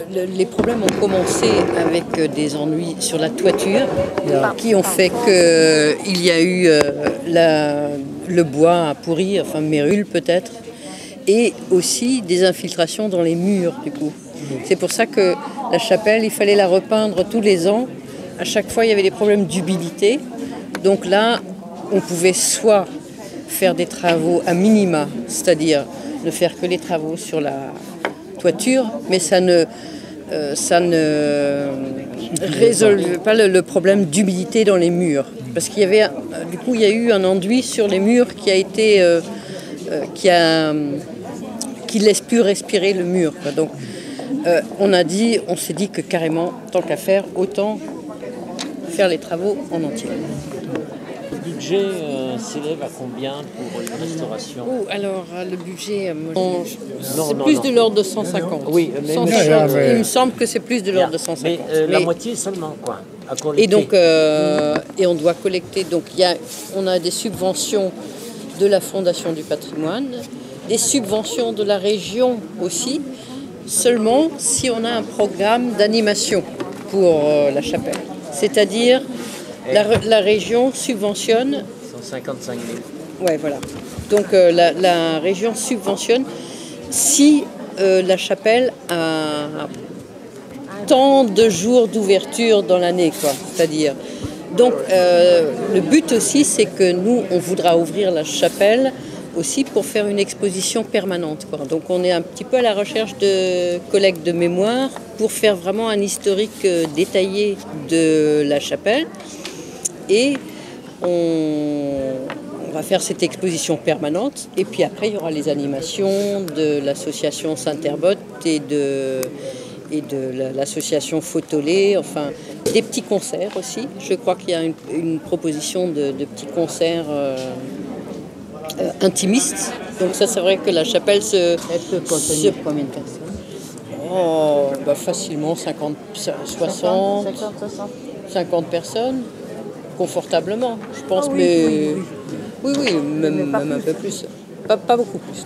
Les problèmes ont commencé avec des ennuis sur la toiture qui ont fait qu'il y a eu le bois à pourrir, enfin mérule peut-être, et aussi des infiltrations dans les murs du coup. C'est pour ça que la chapelle, il fallait la repeindre tous les ans. À chaque fois, il y avait des problèmes d'humidité. Donc là, on pouvait soit faire des travaux à minima, c'est-à-dire ne faire que les travaux sur la toiture, mais ça ne résolvait pas le problème d'humidité dans les murs. Parce qu'il y avait, du coup, il y a eu un enduit sur les murs qui a été, qui laisse plus respirer le mur, quoi. Donc, on s'est dit que carrément, tant qu'à faire, autant faire les travaux en entier. Le budget s'élève à combien pour une restauration? Alors, le budget, c'est plus de l'ordre de 150. Oui, mais il me semble que c'est plus de l'ordre de 150. Mais la moitié seulement, quoi, à collecter. Et donc, et on doit collecter. Donc, on a des subventions de la Fondation du patrimoine, des subventions de la région aussi, seulement si on a un programme d'animation pour la chapelle. C'est-à-dire, la région subventionne 155 000. Ouais, voilà. Donc la région subventionne si la chapelle a tant de jours d'ouverture dans l'année, quoi. C'est-à-dire. Donc le but aussi, c'est que nous, on voudra ouvrir la chapelle aussi pour faire une exposition permanente, quoi. Donc on est un petit peu à la recherche de collectes de mémoire pour faire vraiment un historique détaillé de la chapelle. Et on va faire cette exposition permanente. Et puis après, il y aura les animations de l'association Saint-Herbot et de l'association Photolé, enfin des petits concerts aussi. Je crois qu'il y a une proposition de petits concerts intimistes. Donc ça, c'est vrai que la chapelle se contenir combien de personnes? Facilement 50, 60, 50 personnes. Confortablement, je pense, mais oui, même un peu plus. Pas beaucoup plus.